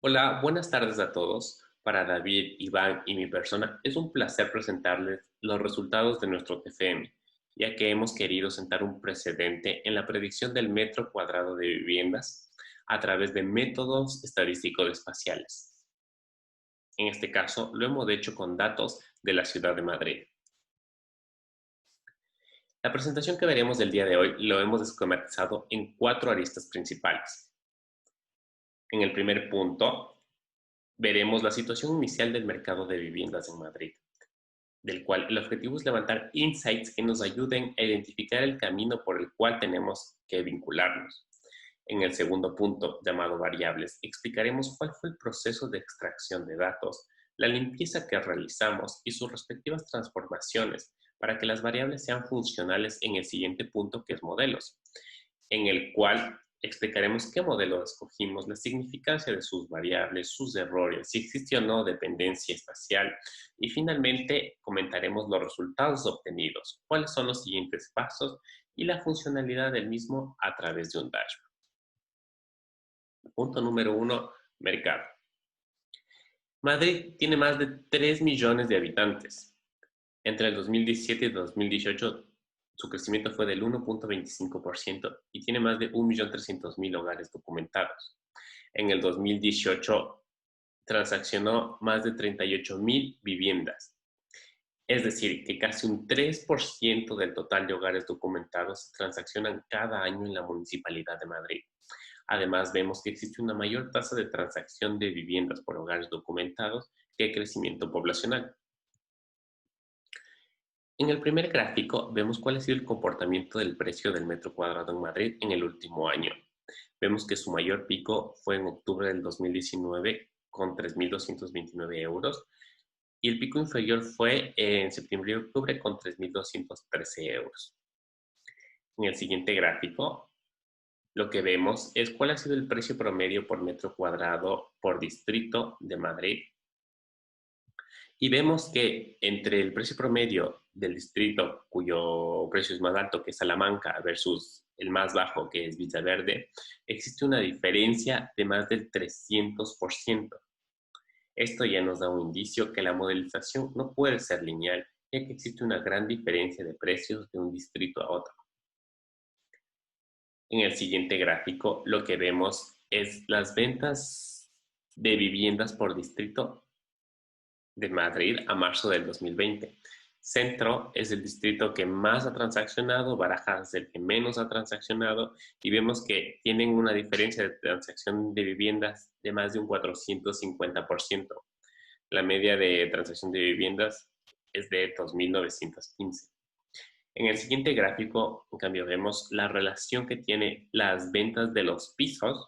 Hola, buenas tardes a todos. Para David, Iván y mi persona, es un placer presentarles los resultados de nuestro TFM, ya que hemos querido sentar un precedente en la predicción del metro cuadrado de viviendas a través de métodos estadísticos espaciales. En este caso, lo hemos hecho con datos de la ciudad de Madrid. La presentación que veremos del día de hoy lo hemos esquematizado en cuatro aristas principales. En el primer punto, veremos la situación inicial del mercado de viviendas en Madrid, del cual el objetivo es levantar insights que nos ayuden a identificar el camino por el cual tenemos que vincularnos. En el segundo punto, llamado variables, explicaremos cuál fue el proceso de extracción de datos, la limpieza que realizamos y sus respectivas transformaciones para que las variables sean funcionales en el siguiente punto, que es modelos, en el cual explicaremos qué modelo escogimos, la significancia de sus variables, sus errores, si existe o no dependencia espacial y finalmente comentaremos los resultados obtenidos, cuáles son los siguientes pasos y la funcionalidad del mismo a través de un dashboard. Punto número uno, mercado. Madrid tiene más de 3 millones de habitantes. Entre el 2017 y 2018, su crecimiento fue del 1.25% y tiene más de 1.300.000 hogares documentados. En el 2018, transaccionó más de 38.000 viviendas. Es decir, que casi un 3% del total de hogares documentados se transaccionan cada año en la Municipalidad de Madrid. Además, vemos que existe una mayor tasa de transacción de viviendas por hogares documentados que crecimiento poblacional. En el primer gráfico vemos cuál ha sido el comportamiento del precio del metro cuadrado en Madrid en el último año. Vemos que su mayor pico fue en octubre del 2019 con 3.229 euros y el pico inferior fue en septiembre y octubre con 3.213 euros. En el siguiente gráfico, lo que vemos es cuál ha sido el precio promedio por metro cuadrado por distrito de Madrid. Y vemos que entre el precio promedio del distrito, cuyo precio es más alto, que es Salamanca, versus el más bajo, que es Villaverde, existe una diferencia de más del 300%. Esto ya nos da un indicio que la modelización no puede ser lineal, ya que existe una gran diferencia de precios de un distrito a otro. En el siguiente gráfico, lo que vemos es las ventas de viviendas por distrito de Madrid a marzo del 2020. Centro es el distrito que más ha transaccionado, Barajas es el que menos ha transaccionado y vemos que tienen una diferencia de transacción de viviendas de más de un 450%. La media de transacción de viviendas es de 2.915. En el siguiente gráfico, en cambio, vemos la relación que tiene las ventas de los pisos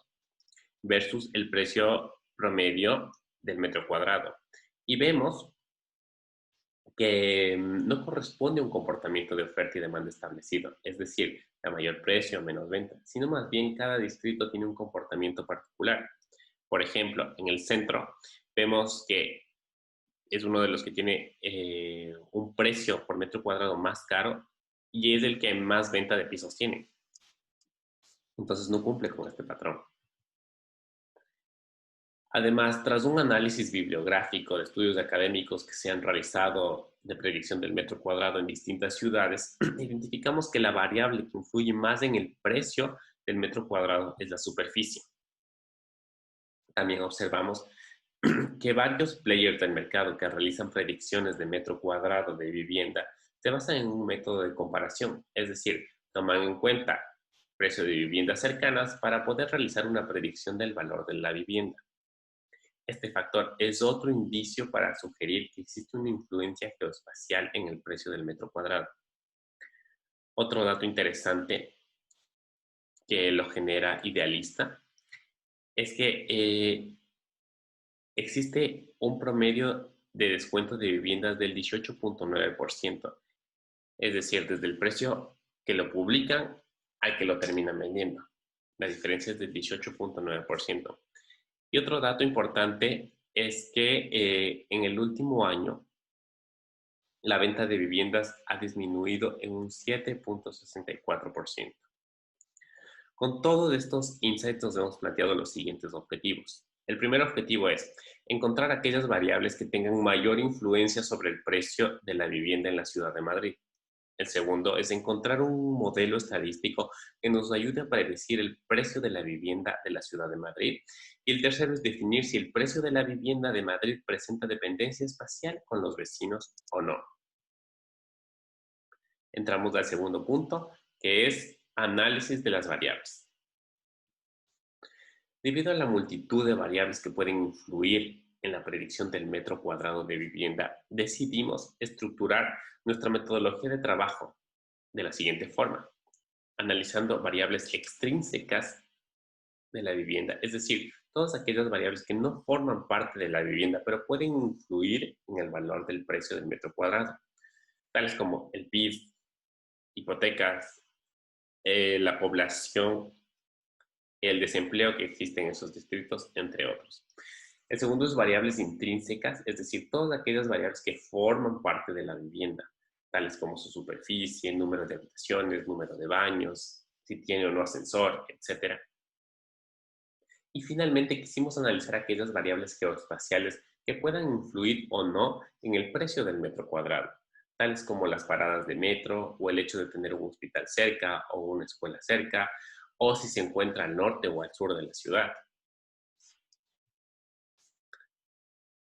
versus el precio promedio del metro cuadrado. Y vemos que no corresponde a un comportamiento de oferta y demanda establecido, es decir, a mayor precio, menos venta, sino más bien cada distrito tiene un comportamiento particular. Por ejemplo, en el centro vemos que es uno de los que tiene un precio por metro cuadrado más caro y es el que más venta de pisos tiene. Entonces no cumple con este patrón. Además, tras un análisis bibliográfico de estudios académicos que se han realizado de predicción del metro cuadrado en distintas ciudades, identificamos que la variable que influye más en el precio del metro cuadrado es la superficie. También observamos que varios players del mercado que realizan predicciones de metro cuadrado de vivienda se basan en un método de comparación, es decir, toman en cuenta precio de viviendas cercanas para poder realizar una predicción del valor de la vivienda. Este factor es otro indicio para sugerir que existe una influencia geoespacial en el precio del metro cuadrado. Otro dato interesante que lo genera Idealista es que existe un promedio de descuento de viviendas del 18.9%, es decir, desde el precio que lo publican al que lo terminan vendiendo. La diferencia es del 18.9%. Y otro dato importante es que en el último año la venta de viviendas ha disminuido en un 7.64%. Con todos estos insights nos hemos planteado los siguientes objetivos. El primer objetivo es encontrar aquellas variables que tengan mayor influencia sobre el precio de la vivienda en la ciudad de Madrid. El segundo es encontrar un modelo estadístico que nos ayude a predecir el precio de la vivienda de la ciudad de Madrid. Y el tercero es definir si el precio de la vivienda de Madrid presenta dependencia espacial con los vecinos o no. Entramos al segundo punto, que es análisis de las variables. Debido a la multitud de variables que pueden influir en la predicción del metro cuadrado de vivienda, decidimos estructurar nuestra metodología de trabajo de la siguiente forma, analizando variables extrínsecas de la vivienda, es decir, todas aquellas variables que no forman parte de la vivienda, pero pueden influir en el valor del precio del metro cuadrado, tales como el PIB, hipotecas, la población, el desempleo que existe en esos distritos, entre otros. El segundo es variables intrínsecas, es decir, todas aquellas variables que forman parte de la vivienda, tales como su superficie, número de habitaciones, número de baños, si tiene o no ascensor, etc. Y finalmente quisimos analizar aquellas variables geoespaciales que puedan influir o no en el precio del metro cuadrado, tales como las paradas de metro o el hecho de tener un hospital cerca o una escuela cerca, o si se encuentra al norte o al sur de la ciudad.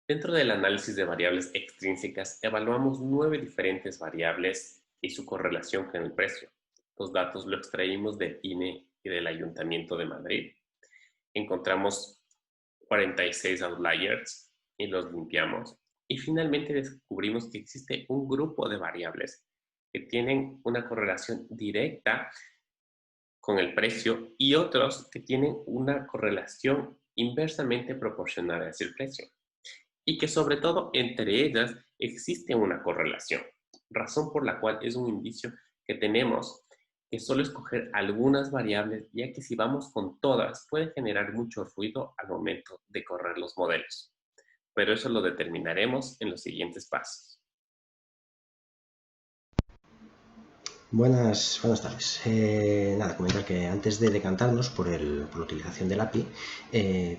Dentro del análisis de variables extrínsecas, evaluamos 9 diferentes variables y su correlación con el precio. Los datos los extraímos del INE y del Ayuntamiento de Madrid. Encontramos 46 outliers y los limpiamos. Y finalmente descubrimos que existe un grupo de variables que tienen una correlación directa con el precio y otros que tienen una correlación inversamente proporcional hacia el precio. Y que sobre todo entre ellas existe una correlación, razón por la cual es un indicio que tenemos que solo escoger algunas variables, ya que si vamos con todas puede generar mucho ruido al momento de correr los modelos. Pero eso lo determinaremos en los siguientes pasos. Buenas tardes. Nada, comentar que antes de decantarnos por la utilización del API,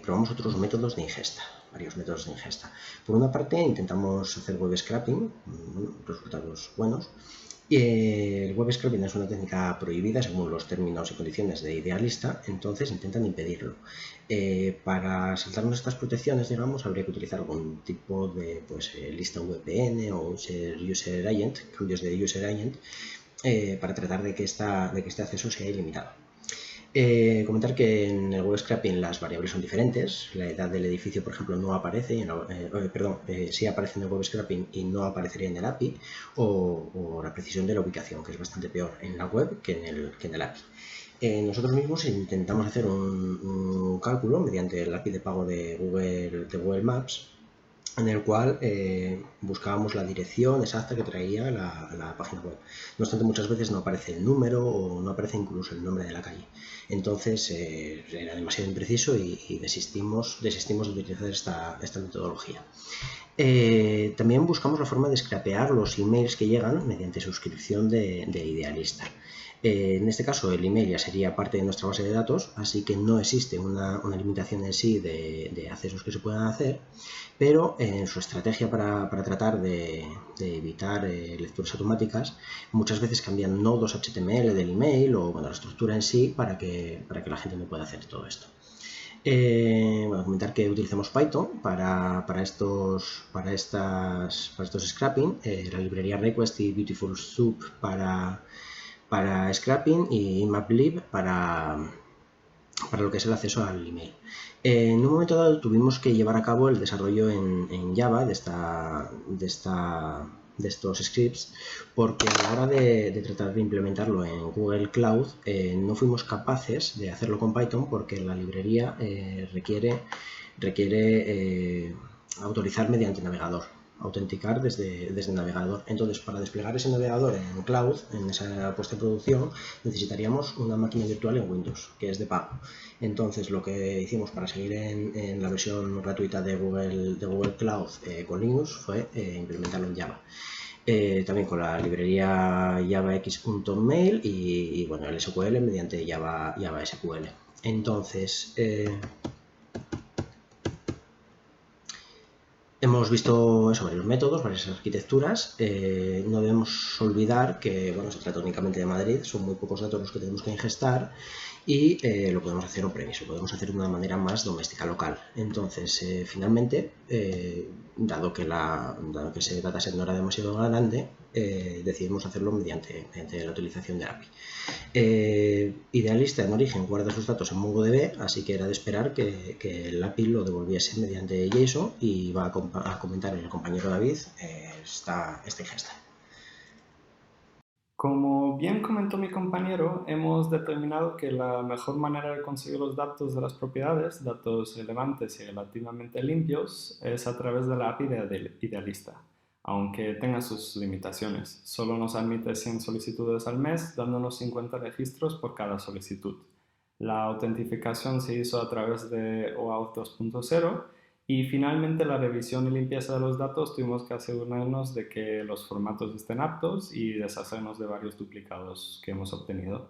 probamos otros métodos de ingesta, varios métodos de ingesta. Por una parte, intentamos hacer web scraping, resultados buenos. El web scraping es una técnica prohibida según los términos y condiciones de Idealista, entonces intentan impedirlo. Para saltarnos estas protecciones, digamos, habría que utilizar algún tipo de lista VPN o user agent, cambios de user agent, para tratar de que este acceso sea ilimitado. Comentar que en el web scraping las variables son diferentes. La edad del edificio, por ejemplo, no aparece, sí aparece en el web scraping y no aparecería en el API, o la precisión de la ubicación, que es bastante peor en la web que en el API. Nosotros mismos intentamos hacer un cálculo mediante el API de pago de Google Maps, en el cual buscábamos la dirección exacta que traía la página web. No obstante, muchas veces no aparece el número o no aparece incluso el nombre de la calle. Entonces era demasiado impreciso y desistimos de utilizar esta metodología. También buscamos la forma de scrapear los emails que llegan mediante suscripción de Idealista. En este caso el email ya sería parte de nuestra base de datos, así que no existe una limitación en sí de accesos que se puedan hacer, pero en su estrategia para tratar de evitar lecturas automáticas, muchas veces cambian nodos HTML del email o la estructura en sí para que la gente no pueda hacer todo esto. Comentar que utilizamos Python para estos scrapping, la librería Request y Beautiful Soup para scrapping y Maplib para lo que es el acceso al email. En un momento dado tuvimos que llevar a cabo el desarrollo en Java de estos scripts, porque a la hora de tratar de implementarlo en Google Cloud no fuimos capaces de hacerlo con Python, porque la librería requiere autorizar mediante navegador, autenticar desde el navegador. Entonces, para desplegar ese navegador en cloud, en esa puesta en producción, necesitaríamos una máquina virtual en Windows, que es de pago. Entonces, lo que hicimos para seguir en la versión gratuita de Google Cloud con Linux fue implementarlo en Java. También con la librería javax.mail y bueno, el SQL mediante Java SQL. Entonces, Hemos visto eso, varios métodos, varias arquitecturas. No debemos olvidar que bueno, se trata únicamente de Madrid, son muy pocos datos los que tenemos que ingestar y lo podemos hacer on-premise, lo podemos hacer de una manera más doméstica, local. Entonces, finalmente, dado que ese dataset no era demasiado grande, decidimos hacerlo mediante la utilización de API. Idealista en origen guarda sus datos en MongoDB, así que era de esperar que el API lo devolviese mediante JSON y va a comentar el compañero David esta ingesta. Como bien comentó mi compañero, hemos determinado que la mejor manera de conseguir los datos de las propiedades, datos relevantes y relativamente limpios, es a través de la API de Idealista, aunque tenga sus limitaciones. Solo nos admite 100 solicitudes al mes, dándonos 50 registros por cada solicitud. La autentificación se hizo a través de OAuth 2.0 y finalmente la revisión y limpieza de los datos tuvimos que asegurarnos de que los formatos estén aptos y deshacernos de varios duplicados que hemos obtenido.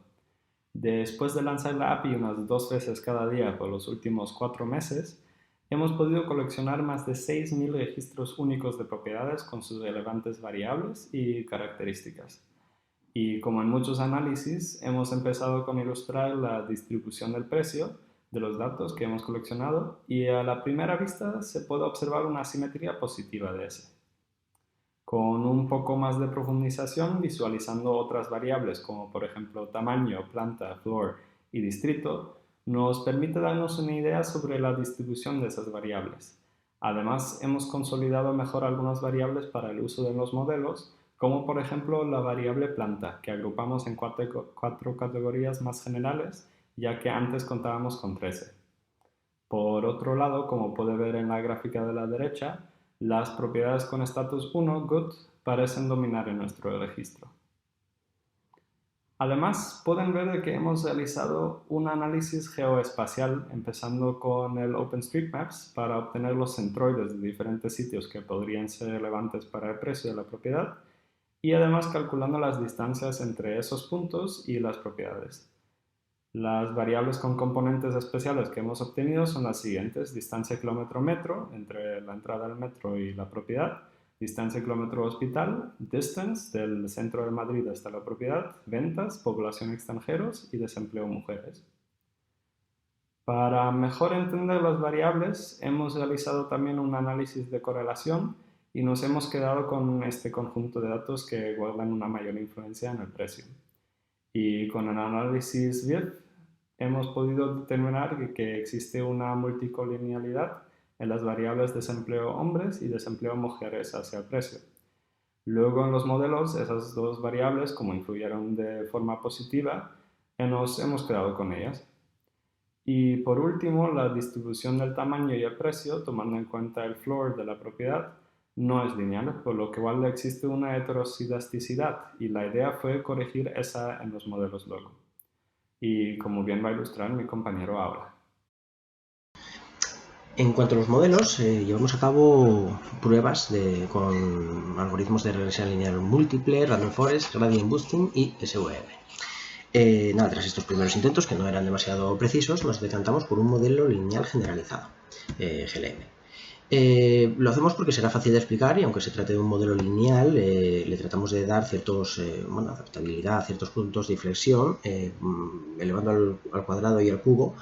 Después de lanzar la API unas 2 veces cada día por los últimos 4 meses, hemos podido coleccionar más de 6.000 registros únicos de propiedades con sus relevantes variables y características. Y como en muchos análisis, hemos empezado con ilustrar la distribución del precio de los datos que hemos coleccionado y a la primera vista se puede observar una simetría positiva de ese. Con un poco más de profundización, visualizando otras variables como por ejemplo tamaño, planta, flor y distrito, nos permite darnos una idea sobre la distribución de esas variables. Además, hemos consolidado mejor algunas variables para el uso de los modelos, como por ejemplo la variable planta, que agrupamos en 4 categorías más generales, ya que antes contábamos con 13. Por otro lado, como puede ver en la gráfica de la derecha, las propiedades con estatus 1, good, parecen dominar en nuestro registro. Además, pueden ver que hemos realizado un análisis geoespacial empezando con el OpenStreetMaps para obtener los centroides de diferentes sitios que podrían ser relevantes para el precio de la propiedad y además calculando las distancias entre esos puntos y las propiedades. Las variables con componentes especiales que hemos obtenido son las siguientes: distancia kilómetro-metro entre la entrada al metro y la propiedad, distancia kilómetro-hospital, distance del centro de Madrid hasta la propiedad, ventas, población extranjeros y desempleo mujeres. Para mejor entender las variables, hemos realizado también un análisis de correlación y nos hemos quedado con este conjunto de datos que guardan una mayor influencia en el precio. Y con el análisis BIRD hemos podido determinar que existe una multicolinealidad en las variables desempleo hombres y desempleo mujeres hacia el precio. Luego en los modelos esas dos variables, como influyeron de forma positiva, nos hemos quedado con ellas. Y por último, la distribución del tamaño y el precio, tomando en cuenta el floor de la propiedad, no es lineal, por lo que igual existe una heterosidasticidad y la idea fue corregir esa en los modelos luego. Y como bien va a ilustrar mi compañero ahora. En cuanto a los modelos, llevamos a cabo pruebas con algoritmos de regresión lineal múltiple, random forest, gradient boosting y SVM. Tras estos primeros intentos, que no eran demasiado precisos, nos decantamos por un modelo lineal generalizado, GLM. Lo hacemos porque será fácil de explicar y aunque se trate de un modelo lineal, le tratamos de dar adaptabilidad, ciertos puntos de inflexión, elevando al cuadrado y al cubo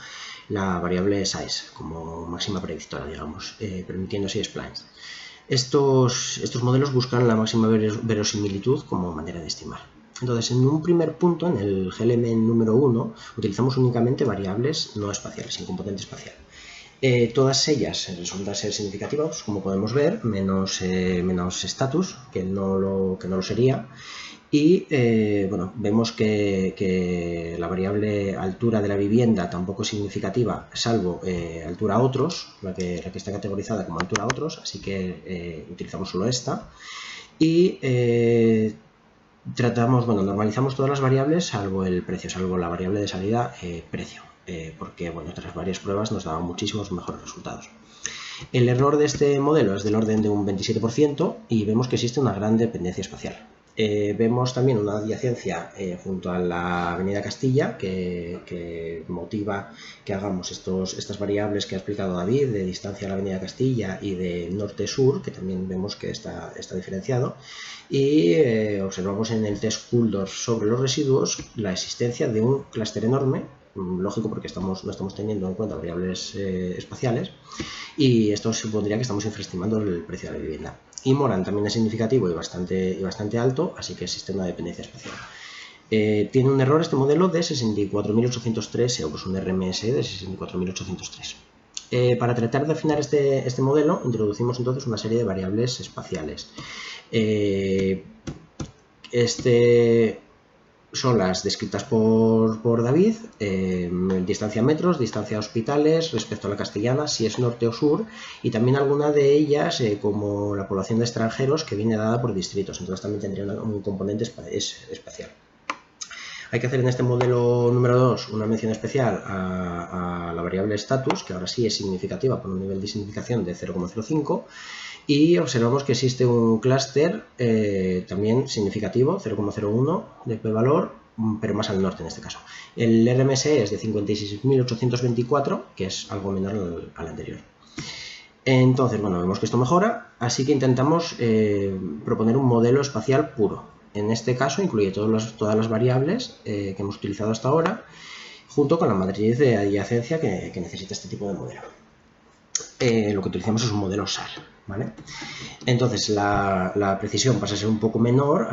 la variable size como máxima predictora, digamos, permitiendo así splines. Estos modelos buscan la máxima verosimilitud como manera de estimar. Entonces, en un primer punto, en el GLM número 1, utilizamos únicamente variables no espaciales, sin componente espacial. Todas ellas resultan ser significativas, como podemos ver, menos status, que no lo sería. Y vemos que la variable altura de la vivienda tampoco es significativa, salvo altura otros, la que está categorizada como altura otros, así que utilizamos solo esta. Y normalizamos todas las variables salvo el precio, salvo la variable de salida precio. Porque tras varias pruebas nos daban muchísimos mejores resultados. El error de este modelo es del orden de un 27% y vemos que existe una gran dependencia espacial. Vemos también una adyacencia junto a la avenida Castilla que motiva que hagamos estas variables que ha explicado David, de distancia a la avenida Castilla y de norte-sur, que también vemos que está diferenciado. Y observamos en el test Kulldorff sobre los residuos la existencia de un clúster enorme, lógico porque no estamos teniendo en cuenta variables espaciales, y esto supondría que estamos infraestimando el precio de la vivienda. Y Moran también es significativo y bastante alto, así que existe una dependencia espacial. Tiene un error este modelo de 64.803 euros, un RMS de 64.803. Para tratar de afinar este modelo, introducimos entonces una serie de variables espaciales. Son las descritas por David, distancia a metros, distancia a hospitales respecto a la castellana, si es norte o sur, y también alguna de ellas, como la población de extranjeros, que viene dada por distritos, entonces también tendría un componente espacial. Hay que hacer en este modelo número 2 una mención especial a la variable status, que ahora sí es significativa por un nivel de significación de 0,05, y observamos que existe un clúster también significativo, 0,01 de p-valor, pero más al norte en este caso. El RMS es de 56.824, que es algo menor al anterior. Entonces, bueno, vemos que esto mejora, así que intentamos proponer un modelo espacial puro. En este caso incluye todas las variables que hemos utilizado hasta ahora, junto con la matriz de adyacencia que necesita este tipo de modelo. Lo que utilizamos es un modelo SAR, ¿vale? Entonces la precisión pasa a ser un poco menor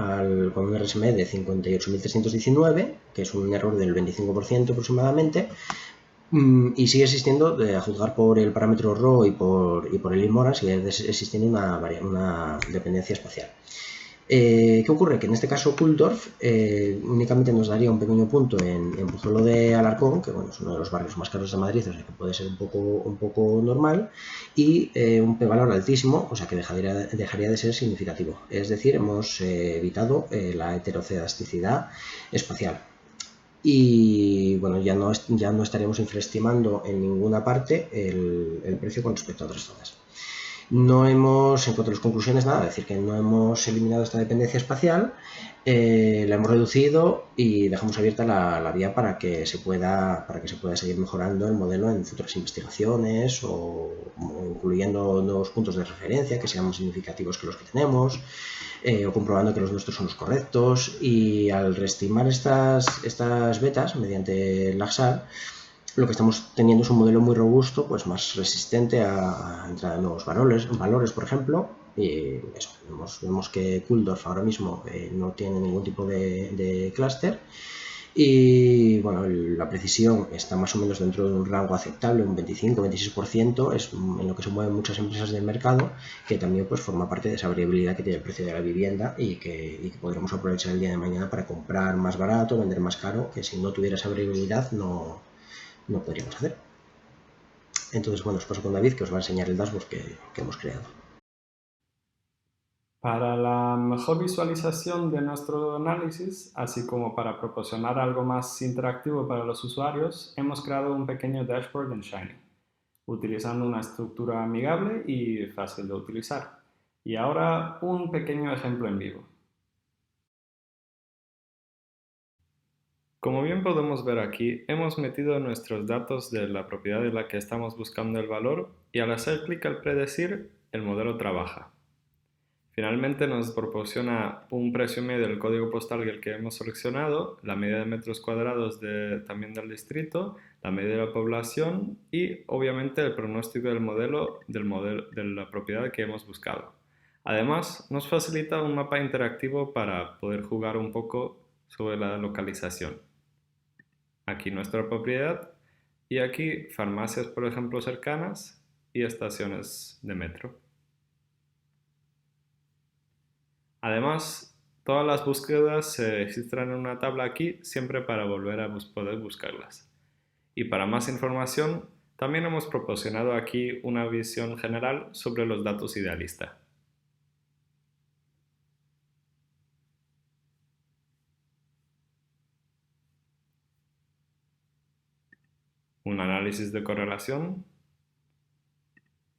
con un RSM de 58.319, que es un error del 25% aproximadamente, y sigue existiendo, a juzgar por el parámetro ρ y por el IMORA, sigue existiendo una dependencia espacial. ¿Qué ocurre? Que en este caso Kulldorff únicamente nos daría un pequeño punto en Pozuelo de Alarcón, que bueno, es uno de los barrios más caros de Madrid, o sea que puede ser un poco normal, y un p-valor altísimo, o sea que dejaría de ser significativo. Es decir, hemos evitado la heterocelasticidad espacial. Y bueno, ya no estaremos infraestimando en ninguna parte el precio con respecto a otras zonas. No hemos, en cuanto a las conclusiones, nada, es decir, que no hemos eliminado esta dependencia espacial, la hemos reducido y dejamos abierta la vía para que se pueda seguir mejorando el modelo en futuras investigaciones o incluyendo nuevos puntos de referencia que sean más significativos que los que tenemos, o comprobando que los nuestros son los correctos. Y al reestimar estas betas mediante LAGSAR, lo que estamos teniendo es un modelo muy robusto, pues más resistente a entrar en nuevos valores, por ejemplo. Y eso, vemos que Kulldorff ahora mismo no tiene ningún tipo de clúster. Y bueno, la precisión está más o menos dentro de un rango aceptable, un 25-26%, es en lo que se mueven muchas empresas del mercado, que también pues forma parte de esa variabilidad que tiene el precio de la vivienda y que podremos aprovechar el día de mañana para comprar más barato, vender más caro, que si no tuviera esa variabilidad no podríamos hacer. Entonces, bueno, os paso con David, que os va a enseñar el dashboard que hemos creado. Para la mejor visualización de nuestro análisis, así como para proporcionar algo más interactivo para los usuarios, hemos creado un pequeño dashboard en Shiny, utilizando una estructura amigable y fácil de utilizar. Y ahora un pequeño ejemplo en vivo. Como bien podemos ver aquí, hemos metido nuestros datos de la propiedad de la que estamos buscando el valor y al hacer clic al predecir, el modelo trabaja. Finalmente nos proporciona un precio medio del código postal que hemos seleccionado, la medida de metros cuadrados también del distrito, la medida de la población y obviamente el pronóstico del modelo de la propiedad que hemos buscado. Además, nos facilita un mapa interactivo para poder jugar un poco sobre la localización. Aquí nuestra propiedad y aquí farmacias, por ejemplo, cercanas y estaciones de metro. Además, todas las búsquedas se registran en una tabla aquí, siempre para volver a poder buscarlas. Y para más información, también hemos proporcionado aquí una visión general sobre los datos idealista. Un análisis de correlación.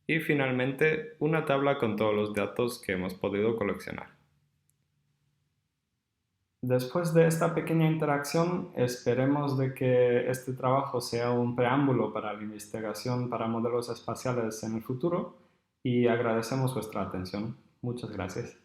Y finalmente, una tabla con todos los datos que hemos podido coleccionar. Después de esta pequeña interacción, esperemos de que este trabajo sea un preámbulo para la investigación para modelos espaciales en el futuro y agradecemos vuestra atención. Muchas gracias.